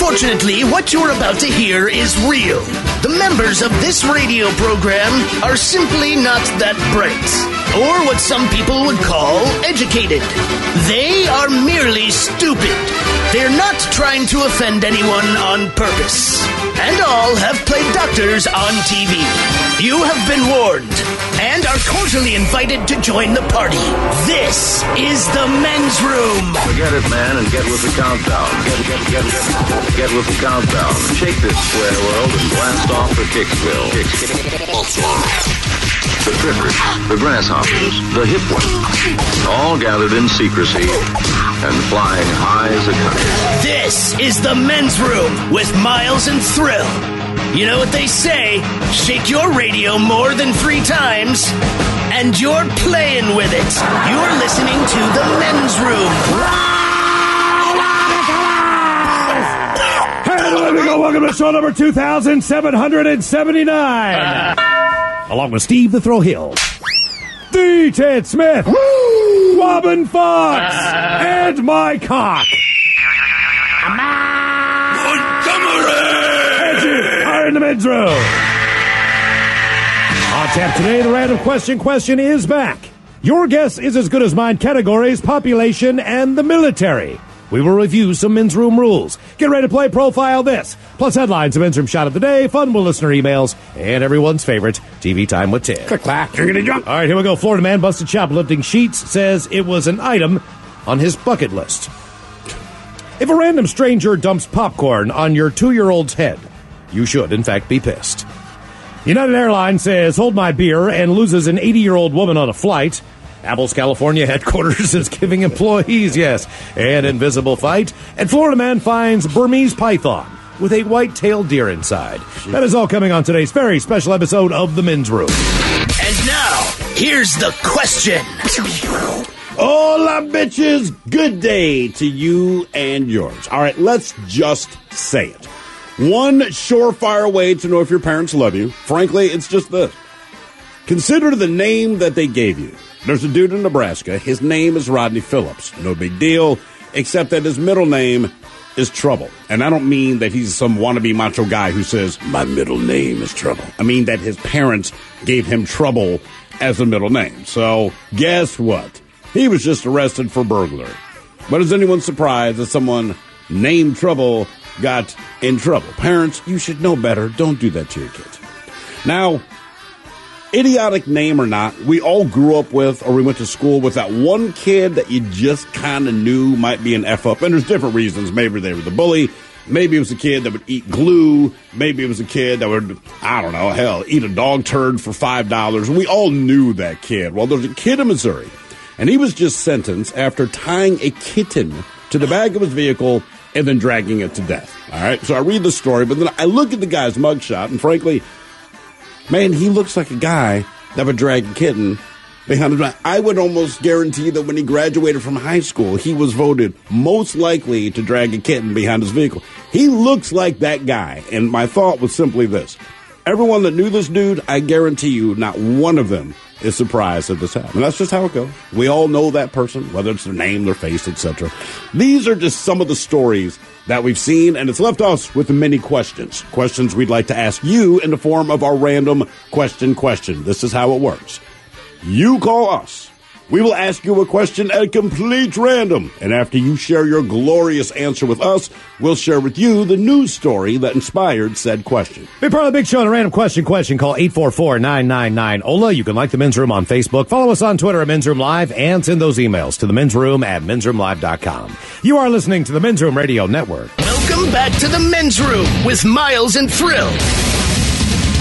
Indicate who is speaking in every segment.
Speaker 1: Unfortunately, what you're about to hear is real. The members of this radio program are simply not that bright, or what some people would call educated. They are merely stupid. They're not trying to offend anyone on purpose. And all have played doctors on TV. You have been warned and are cordially invited to join the party. This is the men's room.
Speaker 2: Forget it, man, and get with the countdown. Get with the countdown. Shake this square world and blast off for Kicksville. The trippers, the grasshoppers, the hip ones, all gathered in secrecy and flying high as a kite.
Speaker 1: This is the men's room with Miles and Thrill. You know what they say, shake your radio more than 3 times, and you're playing with it. You're listening to the men's room.
Speaker 3: Hey, welcome to show number 2779. Along with Steve the Throw Hill, D. Ted Smith, Robin Fox, and my cock. And you are in the men's room. On tap today, the random question is back. Your guess is as good as mine. Categories, population, and the military. We will review some men's room rules. Get ready to play Profile This. Plus headlines, a men's room shot of the day, fun with listener emails, and everyone's favorite, TV Time with Ted.
Speaker 4: Click, clack, jiggity jump.
Speaker 3: All right, here we go. Florida man busted shoplifting sheets says it was an item on his bucket list. If a random stranger dumps popcorn on your 2-year-old's head, you should, in fact, be pissed. United Airlines says, hold my beer, and loses an 80-year-old woman on a flight. Apple's California headquarters is giving employees, an invisible fight. And Florida man finds Burmese python with a white-tailed deer inside. That is all coming on today's very special episode of The Men's Room.
Speaker 1: And now, here's the question.
Speaker 4: Hola, bitches. Good day to you and yours. All right, let's just say it. One surefire way to know if your parents love you, frankly, it's just this. Consider the name that they gave you. There's a dude in Nebraska. His name is Rodney Phillips. No big deal, except that his middle name is Trouble. And I don't mean that he's some wannabe macho guy who says, my middle name is Trouble. I mean that his parents gave him Trouble as a middle name. So guess what? He was just arrested for burglary. But is anyone surprised that someone named Trouble got in trouble? Parents, you should know better. Don't do that to your kids. Now, idiotic name or not, we all grew up with, or we went to school with that one kid that you just kind of knew might be an F-up. And there's different reasons. Maybe they were the bully. Maybe it was a kid that would eat glue. Maybe it was a kid that would, I don't know, hell, eat a dog turd for $5. And we all knew that kid. Well, there's a kid in Missouri, and he was just sentenced after tying a kitten to the back of his vehicle and then dragging it to death. All right, so I read the story, but then I look at the guy's mugshot, and frankly, man, he looks like a guy that would drag a kitten behind his. I would almost guarantee that when he graduated from high school, he was voted most likely to drag a kitten behind his vehicle. He looks like that guy, and my thought was simply this. Everyone that knew this dude, I guarantee you, not one of them is surprised that this happened. And that's just how it goes. We all know that person, whether it's their name, their face, etc. These are just some of the stories that we've seen, and it's left us with many questions. Questions we'd like to ask you in the form of our random question. This is how it works. You call us. We will ask you a question at complete random. And after you share your glorious answer with us, we'll share with you the news story that inspired said question.
Speaker 3: Be part of the big show on a random question. Call 844-999-OLA. You can like The Men's Room on Facebook. Follow us on Twitter at Men's Room Live. And send those emails to themensroom@mensroomlive.com. You are listening to the Men's Room Radio Network.
Speaker 1: Welcome back to the Men's Room with Miles and Thrill.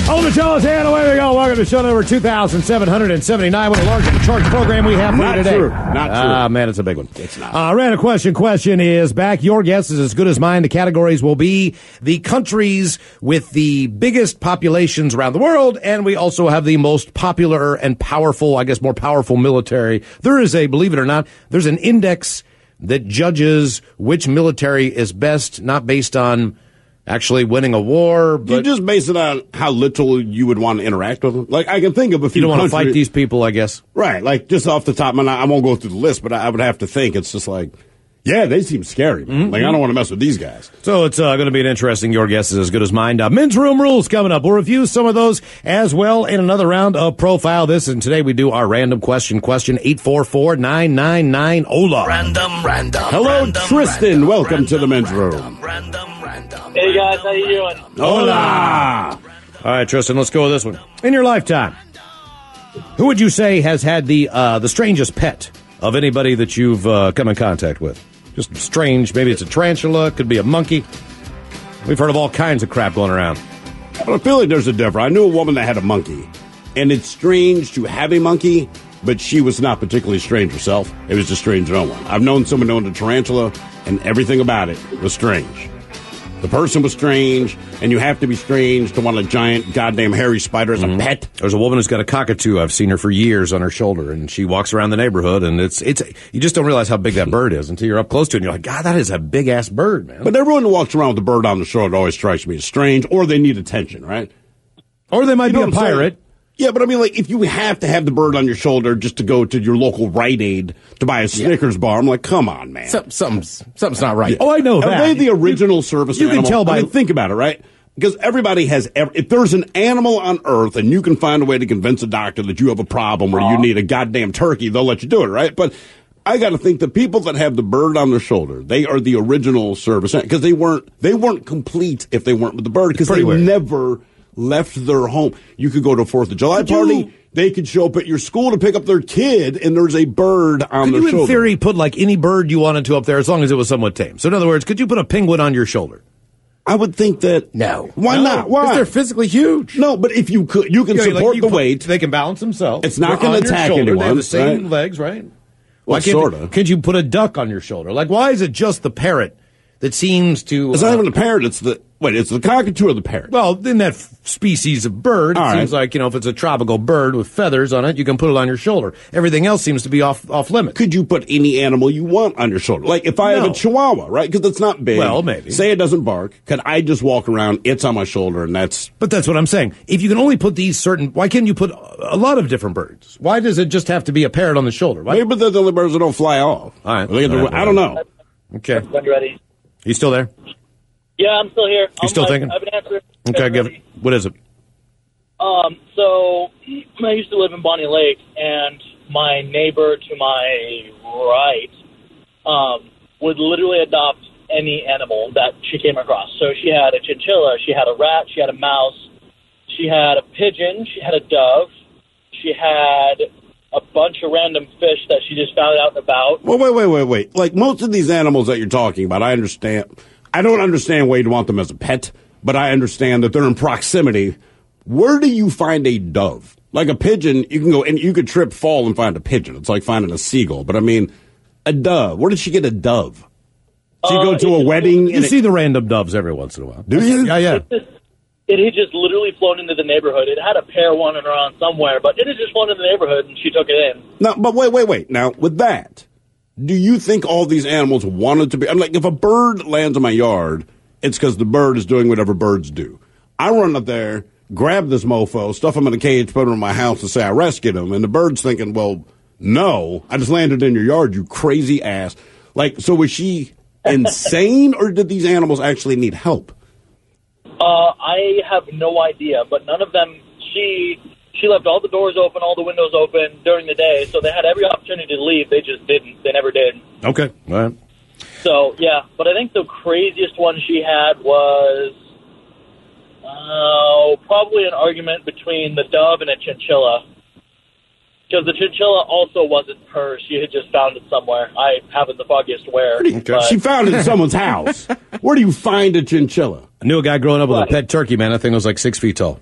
Speaker 3: Hold the fellas, and away we go. Welcome to show number 2779. What a large charge program we have for you today.
Speaker 4: Not true.
Speaker 3: Ah, man, it's a big one.
Speaker 4: It's not.
Speaker 3: Random question is back. Your guess is as good as mine. The categories will be the countries with the biggest populations around the world, and we also have the most popular and powerful, I guess more powerful military. There is a, believe it or not, there's an index that judges which military is best, not based on actually winning a war, but
Speaker 4: you just base it on how little you would want to interact with them. Like, I can think of a few.
Speaker 3: You don't want to fight these people, I guess.
Speaker 4: Right. Like, just off the top, I won't go through the list, but I would have to think. It's just like, Yeah, they seem scary. Man. Like, I don't want to mess with these guys.
Speaker 3: So it's going to be an interesting, your guess is as good as mine. Men's Room Rules coming up. We'll review some of those as well in another round of Profile This. And today we do our random question 844-999-OLA.
Speaker 1: Random.
Speaker 4: Hello,
Speaker 1: random,
Speaker 4: Tristan.
Speaker 1: random,
Speaker 4: Welcome
Speaker 1: random,
Speaker 4: to the men's
Speaker 1: random,
Speaker 4: room.
Speaker 1: Random.
Speaker 5: Hey guys, how you doing?
Speaker 4: Hola!
Speaker 3: All right, Tristan, let's go with this one. In your lifetime, who would you say has had the strangest pet of anybody that you've come in contact with? Just strange. Maybe it's a tarantula. Could be a monkey. We've heard of all kinds of crap going around.
Speaker 4: But I feel like there's a difference. I knew a woman that had a monkey, and it's strange to have a monkey, but she was not particularly strange herself. It was just strange to no one. I've known someone owned a tarantula, and everything about it was strange. The person was strange, and you have to be strange to want a giant goddamn hairy spider as a pet.
Speaker 3: There's a woman who's got a cockatoo. I've seen her for years on her shoulder, and she walks around the neighborhood, and it's you just don't realize how big that bird is until you're up close to it, and you're like, God, that is a big-ass bird, man.
Speaker 4: But everyone who walks around with a bird on the shoulder always strikes me as strange, or they need attention, right?
Speaker 3: Or they might
Speaker 4: You
Speaker 3: be
Speaker 4: know
Speaker 3: a
Speaker 4: what I'm saying?
Speaker 3: pirate.
Speaker 4: Yeah, but I mean, like, if you have to have the bird on your shoulder just to go to your local Rite Aid to buy a Snickers bar, I'm like, come on, man.
Speaker 6: Something's not right.
Speaker 3: Oh, I know
Speaker 4: Are
Speaker 3: that.
Speaker 4: they the original service
Speaker 3: you can
Speaker 4: animal?
Speaker 3: tell by-
Speaker 4: I mean, think about it, right? Because everybody has, if there's an animal on Earth and you can find a way to convince a doctor that you have a problem where you need a goddamn turkey, they'll let you do it, right? But I got to think the people that have the bird on their shoulder, they are the original service because they weren't complete if they weren't with the bird because they
Speaker 3: weird.
Speaker 4: never left their home. You could go to a 4th of July party. They could show up at your school to pick up their kid, and there's a bird on
Speaker 3: Could
Speaker 4: their
Speaker 3: you,
Speaker 4: shoulder.
Speaker 3: in theory, put like any bird you wanted to up there as long as it was somewhat tame? So, in other words, could you put a penguin on your shoulder?
Speaker 4: I would think that.
Speaker 6: No.
Speaker 4: Why not? Why?
Speaker 6: Because they're physically huge.
Speaker 4: No, but if you could, you can support the weight.
Speaker 3: They can balance themselves.
Speaker 4: It's not
Speaker 3: They're
Speaker 4: gonna
Speaker 3: on your
Speaker 4: attack
Speaker 3: shoulder.
Speaker 4: anyone,
Speaker 3: They have the same
Speaker 4: right?
Speaker 3: legs, right?
Speaker 4: Well, sorta.
Speaker 3: Could you put a duck on your shoulder? Like, why is it just the parrot that seems to...
Speaker 4: It's not even the parrot. It's the cockatoo or the parrot.
Speaker 3: Well, in that species of bird, it
Speaker 4: All
Speaker 3: seems
Speaker 4: right.
Speaker 3: like, if it's a tropical bird with feathers on it, you can put it on your shoulder. Everything else seems to be off limits.
Speaker 4: Could you put any animal you want on your shoulder? Like if I have
Speaker 3: No.
Speaker 4: a chihuahua, right? Because it's not big.
Speaker 3: Well, maybe.
Speaker 4: Say it doesn't bark. Could I just walk around? It's on my shoulder, and that's.
Speaker 3: But that's what I'm saying. If you can only put these certain... Why can't you put a lot of different birds? Why does it just have to be a parrot on the shoulder? Why?
Speaker 4: Maybe they're the only birds that don't fly off.
Speaker 3: All right.
Speaker 4: Look at the-
Speaker 3: All right.
Speaker 4: I don't know.
Speaker 3: Okay.
Speaker 5: When you're ready.
Speaker 3: You still there?
Speaker 5: Yeah, I'm still here.
Speaker 3: You still thinking?
Speaker 5: I've been answering.
Speaker 3: Okay, give it. What is it?
Speaker 5: So I used to live in Bonnie Lake, and my neighbor to my right would literally adopt any animal that she came across. So she had a chinchilla, she had a rat, she had a mouse, she had a pigeon, she had a dove, she had a bunch of random fish that she just found out and about.
Speaker 4: Well, wait. Like most of these animals that you're talking about, I understand. I don't understand why you'd want them as a pet, but I understand that they're in proximity. Where do you find a dove? Like a pigeon, you can go and you could trip, fall, and find a pigeon. It's like finding a seagull. But I mean, a dove. Where did she get a dove? She go to a wedding.
Speaker 3: You
Speaker 4: and
Speaker 3: see the random doves every once in a while.
Speaker 4: Do you?
Speaker 3: Yeah.
Speaker 5: It had just literally flown into the neighborhood. It had a pair wandering around somewhere, but it had just flown into the neighborhood, and she took it in.
Speaker 4: No, but wait. Now, with that, do you think all these animals wanted to be? I'm like, if a bird lands in my yard, it's because the bird is doing whatever birds do. I run up there, grab this mofo, stuff him in a cage, put him in my house, and say I rescued him. And the bird's thinking, well, no, I just landed in your yard, you crazy ass. Like, so was she insane, or did these animals actually need help?
Speaker 5: I have no idea, but none of them. She left all the doors open, all the windows open during the day, so they had every opportunity to leave. They just didn't. They never did.
Speaker 3: Okay. All right.
Speaker 5: So, yeah, but I think the craziest one she had was probably an argument between the dove and a chinchilla. Because the chinchilla also wasn't hers. She had just found it somewhere. I haven't the foggiest where. but-
Speaker 4: She found it in someone's house. Where do you find a chinchilla?
Speaker 3: I knew a guy growing up with a pet turkey, man. That thing was like 6 feet tall.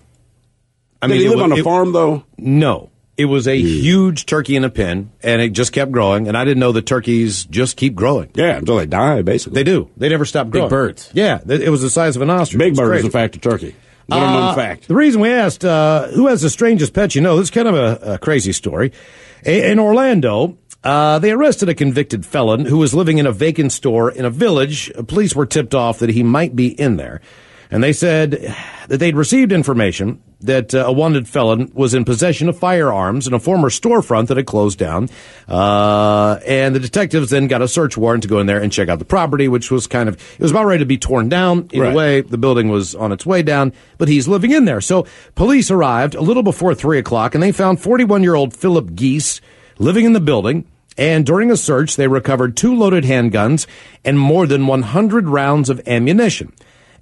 Speaker 3: I
Speaker 4: Did he live on a farm, though?
Speaker 3: No. It was a huge turkey in a pen, and it just kept growing, and I didn't know that turkeys just keep growing.
Speaker 4: Yeah, until they die, basically.
Speaker 3: They do. They never stop growing.
Speaker 6: birds.
Speaker 3: Yeah, it was the size of an ostrich.
Speaker 4: Big
Speaker 3: It's
Speaker 4: bird is,
Speaker 3: crazy.
Speaker 4: in fact, a turkey. Little known fact.
Speaker 3: The reason we asked who has the strangest pet you know, this is kind of a crazy story. In Orlando, they arrested a convicted felon who was living in a vacant store in a village. Police were tipped off that he might be in there. And they said that they'd received information that a wanted felon was in possession of firearms in a former storefront that had closed down. And the detectives then got a search warrant to go in there and check out the property, which was it was about ready to be torn down. In a way, the building was on its way down, but he's living in there. So police arrived a little before 3 o'clock, and they found 41-year-old Philip Geese living in the building. And during a search, they recovered 2 loaded handguns and more than 100 rounds of ammunition.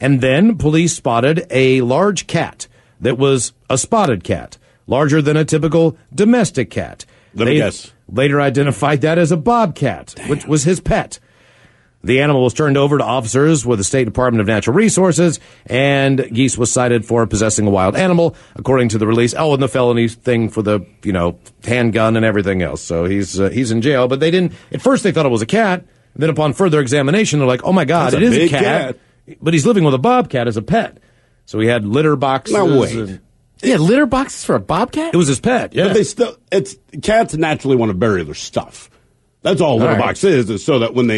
Speaker 3: And then police spotted a large cat that was a spotted cat, larger than a typical domestic cat.
Speaker 4: Let me guess.
Speaker 3: Later identified that as a bobcat, which was his pet. The animal was turned over to officers with the State Department of Natural Resources, and Geese was cited for possessing a wild animal, according to the release. Oh, and the felony thing for the, handgun and everything else. So he's in jail. But they didn't, at first they thought it was a cat. Then upon further examination, they're like, oh my God, it is a cat. But he's living with a bobcat as a pet. So he had litter boxes.
Speaker 4: Now wait.
Speaker 6: Yeah, litter boxes for a bobcat?
Speaker 3: It was his pet, yeah.
Speaker 4: But cats naturally want to bury their stuff. That's all a litter box is so that when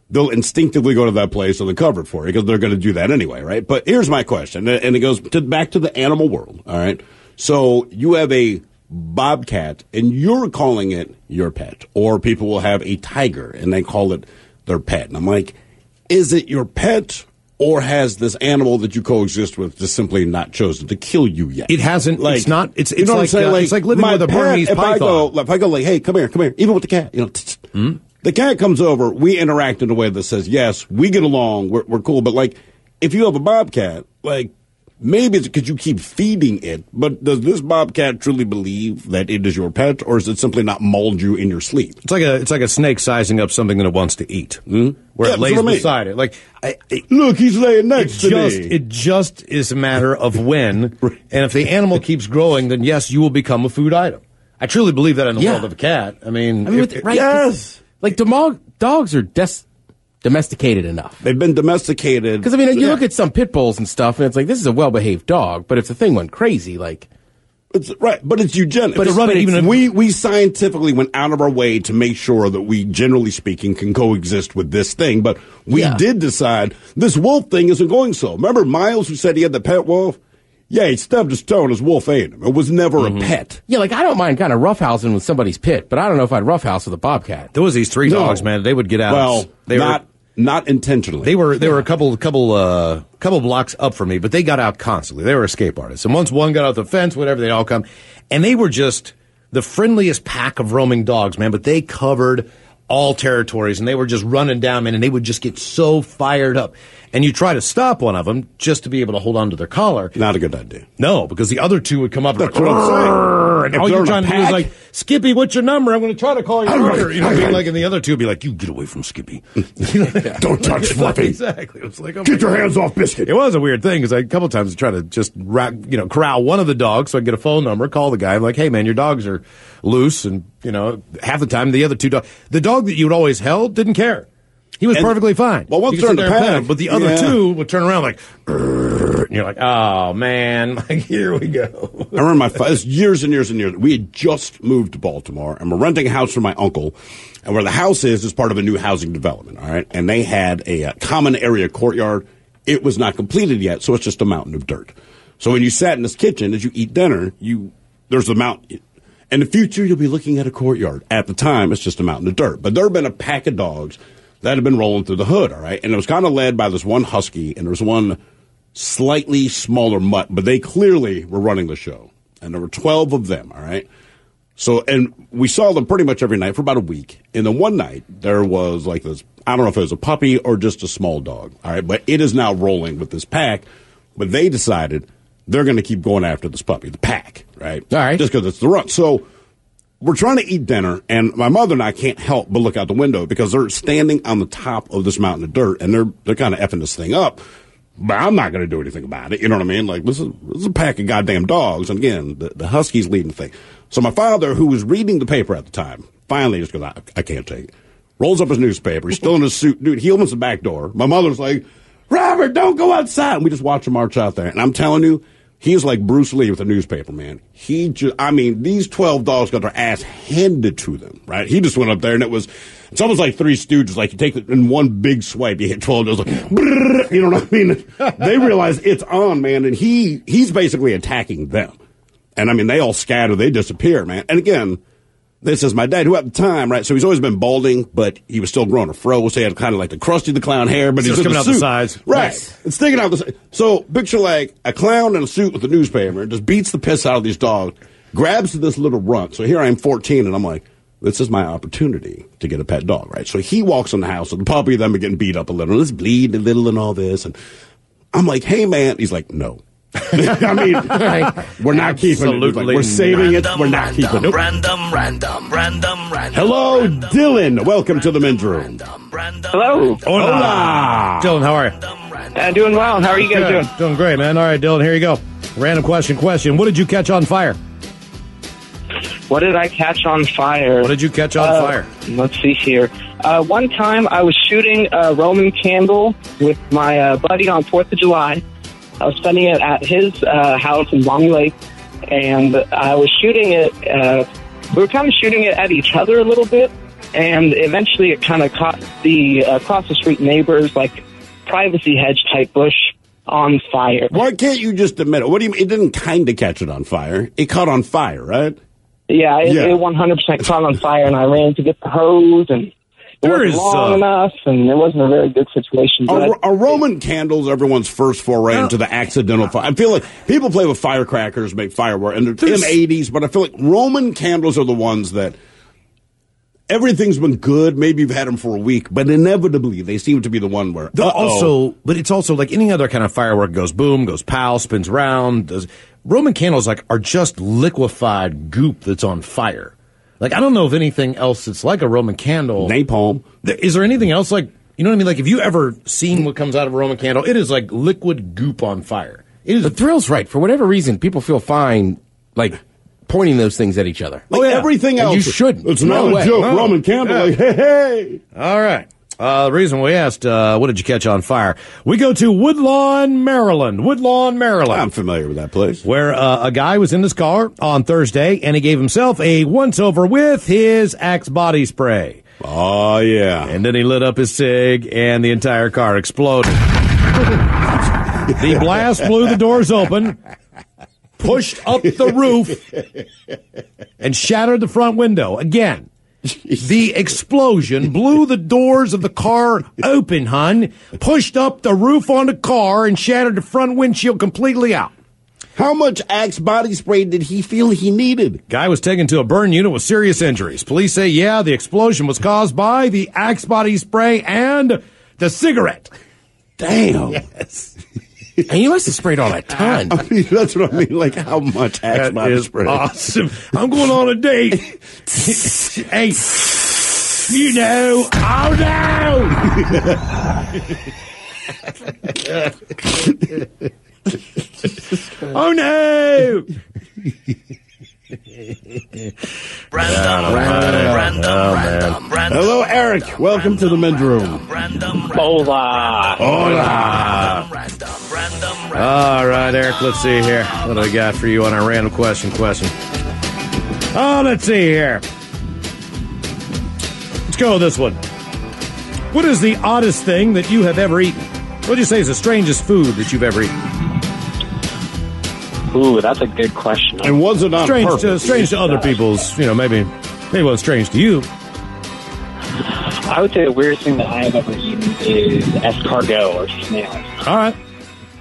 Speaker 4: they'll instinctively go to that place and they're covered for it because they're going to do that anyway, right? But here's my question, and it goes back to the animal world, all right? So you have a bobcat, and you're calling it your pet, or people will have a tiger, and they call it their pet. And I'm like, is it your pet, or has this animal that you coexist with just simply not chosen to kill you yet?
Speaker 3: It hasn't. It's not. It's
Speaker 4: you know
Speaker 3: like,
Speaker 4: what I'm saying?
Speaker 3: It's like living with a Burmese python.
Speaker 4: If I go like, hey, come here, even with the cat, the cat comes over, we interact in a way that says, yes, we get along, we're cool. But like, if you have a bobcat, like, maybe it's because you keep feeding it, but does this bobcat truly believe that it is your pet, or is it simply not mauled you in your sleep?
Speaker 3: It's like a snake sizing up something that it wants to eat, where it lays beside it. Like,
Speaker 4: look, he's laying next to me.
Speaker 3: It just is a matter of when, and if the animal keeps growing, then yes, you will become a food item. I truly believe that in the world of a cat. I mean
Speaker 4: yes,
Speaker 6: like dogs are domesticated enough.
Speaker 4: They've been domesticated.
Speaker 6: Because, you look at some pit bulls and stuff, and it's like, this is a well-behaved dog, but if the thing went crazy, like...
Speaker 4: It's right, but it's eugenics.
Speaker 6: But
Speaker 4: we scientifically went out of our way to make sure that we, generally speaking, can coexist with this thing, but we did decide this wolf thing isn't going so. Remember Miles, who said he had the pet wolf? Yeah, he stubbed his toe and his wolf ate him. It was never a pet.
Speaker 6: Yeah, like, I don't mind kind of roughhousing with somebody's pit, but I don't know if I'd roughhouse with a bobcat.
Speaker 3: There was these 3 dogs, man. They would get out.
Speaker 4: Well, not intentionally.
Speaker 3: They were a couple blocks up from me, but they got out constantly. They were escape artists. And once one got out the fence, whatever, they'd all come. And they were just the friendliest pack of roaming dogs, man. But they covered all territories, and they were just running down, man, and they would just get so fired up. And you try to stop one of them just to be able to hold on to their collar.
Speaker 4: Not a good idea.
Speaker 3: No, because the other 2 would come up and
Speaker 4: that's what I'm saying.
Speaker 3: And all you're trying to do is like, Skippy, what's your number? I'm going to try to call your order. You know what I mean? Like, and the other 2 would be like, you get away from Skippy.
Speaker 4: Don't touch Fluffy.
Speaker 3: Exactly. It was like,
Speaker 4: get your hands off Biscuit.
Speaker 3: It was a weird thing because a couple times I tried to just corral one of the dogs so I could get a phone number, call the guy. I'm like, hey, man, your dogs are loose. And, half the time the other 2 dogs, the dog that you had always held didn't care. He was perfectly fine.
Speaker 4: Well, once they're in the pack,
Speaker 3: but the other 2 would turn around like, and you're like, oh man, like here we go.
Speaker 4: I remember years and years and years. We had just moved to Baltimore, and we're renting a house from my uncle. And where the house is part of a new housing development. All right, and they had a common area courtyard. It was not completed yet, so it's just a mountain of dirt. So when you sat in this kitchen as you eat dinner, there's a mountain. In the future, you'll be looking at a courtyard. At the time, it's just a mountain of dirt. But there have been a pack of dogs that had been rolling through the hood, all right? And it was kind of led by this one husky, and there was one slightly smaller mutt, but they clearly were running the show. And there were 12 of them, all right? So, and we saw them pretty much every night for about a week. And then one night, there was like this, I don't know if it was a puppy or just a small dog, all right? But it is now rolling with this pack. But they decided they're going to keep going after this puppy, the pack, right?
Speaker 6: All right.
Speaker 4: Just because it's the run. So we're trying to eat dinner, and my mother and I can't help but look out the window because they're standing on the top of this mountain of dirt, and they're kind of effing this thing up. But I'm not going to do anything about it. You know what I mean? Like, this is a pack of goddamn dogs. And again, the husky's leading the thing. So my father, who was reading the paper at the time, finally just goes, I can't take it. Rolls up his newspaper. He's still in his suit. Dude, he opens the back door. My mother's like, Robert, don't go outside. And we just watch him march out there. And I'm telling you, He's like Bruce Lee with a newspaper, man. These 12 dogs got their ass handed to them, right? He just went up there, and it's almost like Three Stooges. Like, you take it in one big swipe, you hit 12 dogs, like, brrr, you know what I mean? They realize it's on, man, and he's basically attacking them. And, I mean, they all scatter, they disappear, man. And again, this is my dad, who at the time, right, so he's always been balding, but he was still growing a fro, so he had kind of like the Krusty the Clown hair, but he's
Speaker 3: coming out the sides.
Speaker 4: Right.
Speaker 3: Nice.
Speaker 4: It's sticking out the side. So picture like a clown in a suit with a newspaper, just beats the piss out of these dogs, grabs this little runt. So here I am 14, and I'm like, this is my opportunity to get a pet dog, right? So he walks in the house, and the puppy and them are getting beat up a little, let's bleed a little and all this, and I'm like, hey, man. He's like, no. I mean, we're not keeping it. Like, we're saving it. We're not keeping it.
Speaker 1: Random.
Speaker 4: Hello, Dylan. Welcome to the men's room.
Speaker 7: Hello.
Speaker 3: Hola. Dylan, how are you?
Speaker 7: Doing well. How are you guys doing?
Speaker 3: Doing great, man. All right, Dylan, here you go. Random question. What did you catch on fire?
Speaker 7: What did I catch on fire?
Speaker 3: What did you catch on fire?
Speaker 7: Let's see here. One time I was shooting a Roman candle with my buddy on 4th of July. I was spending it at his house in Long Lake, and I was shooting it. We were kind of shooting it at each other a little bit, and eventually it kind of caught the across the street neighbors, like privacy hedge type bush, on fire.
Speaker 4: Why can't you just admit it? What do you mean? It didn't kind of catch it on fire. It caught on fire, right?
Speaker 7: Yeah, it 100% caught on fire, and I ran to get the hose, and it wasn't long enough, and it wasn't a very good situation.
Speaker 4: Are Roman candles everyone's first foray into the accidental fire? I feel like people play with firecrackers, make fireworks, and they're in the 80s, but I feel like Roman candles are the ones that everything's been good. Maybe you've had them for a week, but inevitably they seem to be the one where
Speaker 3: but it's also like any other kind of firework goes boom, goes pow, spins round. Roman candles are just liquefied goop that's on fire. Like, I don't know of anything else that's like a Roman candle.
Speaker 4: Napalm.
Speaker 3: Is there anything else like, you know what I mean? Like, have you ever seen what comes out of a Roman candle? It is like liquid goop on fire. It is.
Speaker 6: The thrill's right. For whatever reason, people feel fine, like, pointing those things at each other.
Speaker 4: Like everything else.
Speaker 6: You shouldn't.
Speaker 4: It's not a joke. No. Roman candle. Like, hey.
Speaker 3: All right. The reason we asked, what did you catch on fire? We go to Woodlawn, Maryland.
Speaker 4: I'm familiar with that place.
Speaker 3: Where a guy was in his car on Thursday, and he gave himself a once-over with his Axe body spray.
Speaker 4: Oh, yeah.
Speaker 3: And then he lit up his cig, and the entire car exploded. The blast blew the doors open, pushed up the roof, and shattered the front window. Again. The explosion blew the doors of the car open, pushed up the roof on the car, and shattered the front windshield completely out.
Speaker 4: How much Axe body spray did he feel he needed?
Speaker 3: Guy was taken to a burn unit with serious injuries. Police say, the explosion was caused by the Axe body spray and the cigarette.
Speaker 4: Damn.
Speaker 3: Yes.
Speaker 6: And he must have sprayed all that ton.
Speaker 4: I mean, that's what I mean. Like, how much Axe body spray?
Speaker 3: Awesome. I'm going on a date. Hey, you know, oh no! Oh no!
Speaker 1: Random.
Speaker 4: Hello, Eric. Welcome to the men's room.
Speaker 7: Hola.
Speaker 3: All right, Eric, let's see here. What do we got for you on our random question? Oh, let's see here. Let's go with this one. What is the oddest thing that you have ever eaten? What would you say is the strangest food that you've ever eaten?
Speaker 7: Ooh, that's a good question.
Speaker 4: And was it on purpose?
Speaker 3: Strange to other people's, maybe it wasn't strange to you.
Speaker 7: I would say the weirdest thing that I have ever eaten is escargot or snails.
Speaker 3: All right.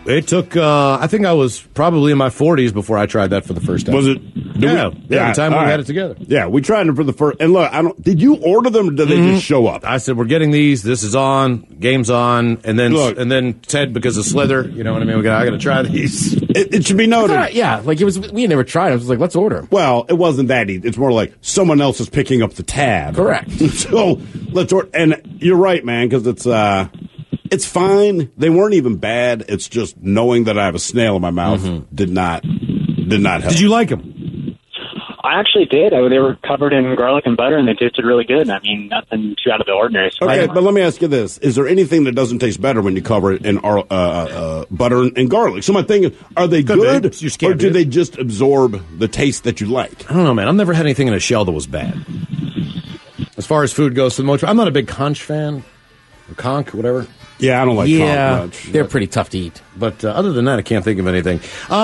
Speaker 3: It took, I think I was probably in my 40s before I tried that for the first time.
Speaker 4: Was it?
Speaker 3: Yeah, the time we had it together.
Speaker 4: Yeah, we tried them for the first. And look, did you order them or did they just show up?
Speaker 3: I said, we're getting these. This is on. Game's on. And then Ted, because of Slither, you know what I mean? I got to try these.
Speaker 4: It should be noted.
Speaker 6: We had never tried it. It was like, let's order them.
Speaker 4: Well, it wasn't that easy. It's more like someone else is picking up the tab.
Speaker 6: Correct.
Speaker 4: So let's order. And you're right, man, because it's fine. They weren't even bad. It's just knowing that I have a snail in my mouth did not help.
Speaker 3: Did you like them?
Speaker 8: I actually did. They were covered in garlic and butter, and they tasted really good. I mean, nothing too out of the ordinary. So
Speaker 4: Okay, but let me ask you this. Is there anything that doesn't taste better when you cover it in butter and garlic? So my thing is, are they good, or do they just absorb the taste that you like?
Speaker 3: I don't know, man. I've never had anything in a shell that was bad. As far as food goes, for the most part, I'm not a big conch fan. Or conch, whatever.
Speaker 4: Yeah, I don't like conch much.
Speaker 6: They're pretty tough to eat.
Speaker 3: But other than that, I can't think of anything.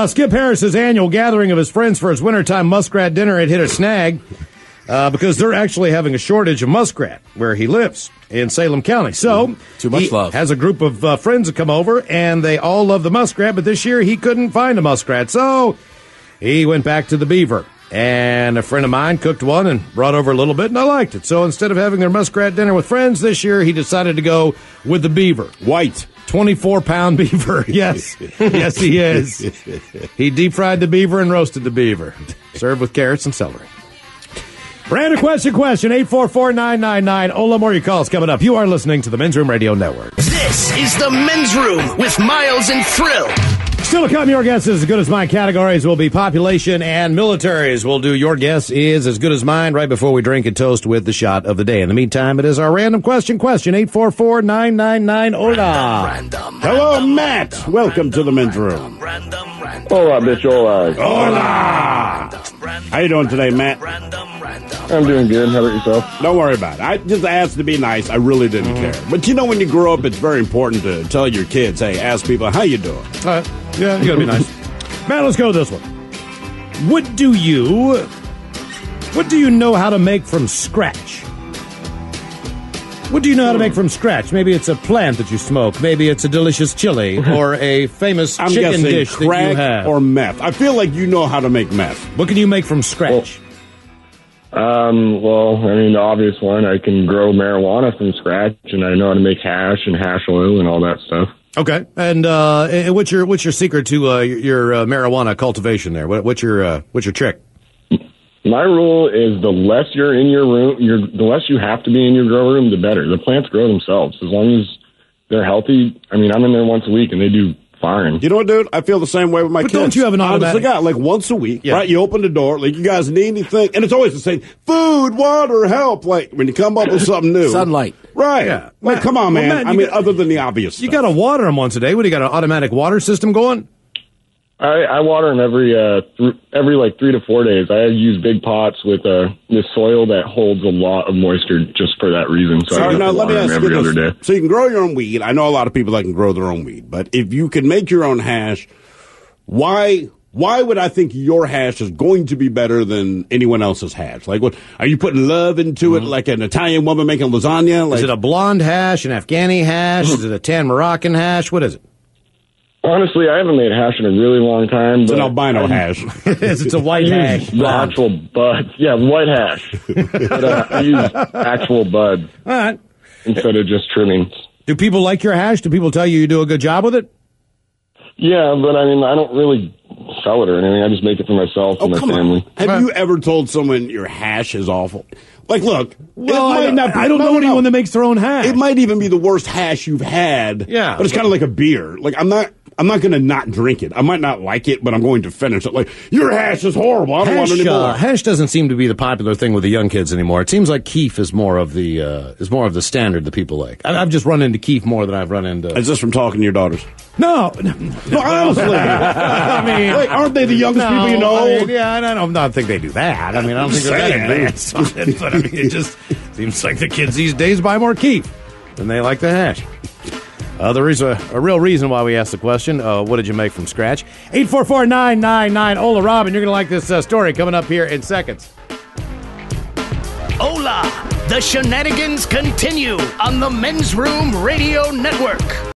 Speaker 3: Skip Harris's annual gathering of his friends for his wintertime muskrat dinner had hit a snag because they're actually having a shortage of muskrat where he lives in Salem County. So
Speaker 6: Too much love.
Speaker 3: Has a group of friends that come over, and they all love the muskrat, but this year he couldn't find a muskrat. So he went back to the beaver. And a friend of mine cooked one and brought over a little bit, and I liked it. So instead of having their muskrat dinner with friends this year, he decided to go with the beaver.
Speaker 4: White.
Speaker 3: 24-pound beaver. Yes. Yes, he is. He deep-fried the beaver and roasted the beaver. Served with carrots and celery. Random question, 844-999. Ola, more your calls coming up. You are listening to the Men's Room Radio Network.
Speaker 1: This is the Men's Room with Miles and Thrill.
Speaker 3: Still to come, your guess is as good as mine. Categories will be population and militaries. We'll do your guess is as good as mine right before we drink and toast with the shot of the day. In the meantime, it is our random question, 844-999-OLA.
Speaker 4: Hello, Matt. Welcome to the Men's Room.
Speaker 9: Hola, bitch, hola.
Speaker 4: Hola. How you doing today, Matt?
Speaker 9: I'm doing good. How about yourself?
Speaker 4: Don't worry about it. I just asked to be nice. I really didn't care. But you know, when you grow up, it's very important to tell your kids, hey, ask people, how you doing?
Speaker 3: Yeah, you gotta be nice. Matt, let's go with this one. What do you know how to make from scratch? What do you know how to make from scratch? Maybe it's a plant that you smoke. Maybe it's a delicious chili or a famous chicken dish that you have.
Speaker 4: Or meth. I feel like you know how to make meth.
Speaker 3: What can you make from scratch?
Speaker 9: Well, I mean, the obvious one, I can grow marijuana from scratch, and I know how to make hash and hash oil and all that stuff.
Speaker 3: Okay, and what's your secret to your marijuana cultivation there? What's your trick?
Speaker 9: My rule is the less you're in your room, the less you have to be in your grow room, the better. The plants grow themselves as long as they're healthy. I mean, I'm in there once a week, and they do fine.
Speaker 4: You know what, dude? I feel the same way with my kids.
Speaker 3: Don't you have an automatic?
Speaker 4: Honestly, God, like once a week, right? You open the door, like, you guys need anything? And it's always the same. Food, water, help. Like, when you come up with something new.
Speaker 6: Sunlight.
Speaker 4: Right.
Speaker 3: Yeah.
Speaker 4: Like, come on, man.
Speaker 3: Matt,
Speaker 4: I mean, other than the obvious stuff.
Speaker 3: You got to water them once a day. What, do you got, an automatic water system going?
Speaker 9: I water them every 3 to 4 days. I use big pots with this soil that holds a lot of moisture just for that reason. So I
Speaker 4: now, let me ask you
Speaker 9: every other day.
Speaker 4: So you can grow your own weed. I know a lot of people that can grow their own weed, but if you can make your own hash, why would I think your hash is going to be better than anyone else's hash? Like, what are you putting love into it, like an Italian woman making lasagna? Like,
Speaker 3: is it a blonde hash, an Afghani hash? Is it a tan Moroccan hash? What is it?
Speaker 9: Honestly, I haven't made hash in a really long time.
Speaker 4: It's an albino hash.
Speaker 3: It's a white hash.
Speaker 9: The actual buds. Yeah, white hash. But I use actual buds.
Speaker 3: All right.
Speaker 9: Instead of just trimmings.
Speaker 3: Do people like your hash? Do people tell you do a good job with it?
Speaker 9: Yeah, but I mean, I don't really sell it or anything. I just make it for myself and my family.
Speaker 4: Have you ever told someone your hash is awful? Like, look,
Speaker 3: well, I don't know anyone that makes their own hash.
Speaker 4: It might even be the worst hash you've had.
Speaker 3: Yeah.
Speaker 4: But it's kind of like a beer. Like, I'm not going to not drink it. I might not like it, but I'm going to finish it. Like, your hash is horrible. I don't want any more.
Speaker 3: Hash doesn't seem to be the popular thing with the young kids anymore. It seems like keef is more of the standard that people like. I've just run into keef more than I've run into.
Speaker 4: Is this from talking to your daughters?
Speaker 3: No,
Speaker 4: honestly. I mean, like, aren't they the youngest people you know?
Speaker 3: I mean, I don't think they do that. I mean, I don't think they're that advanced on it. But I mean, it just seems like the kids these days buy more keef than they like the hash. There is a real reason why we asked the question, what did you make from scratch? 844-999-OLA. Robin, you're going to like this story coming up here in seconds.
Speaker 1: Hola! The shenanigans continue on the Men's Room Radio Network.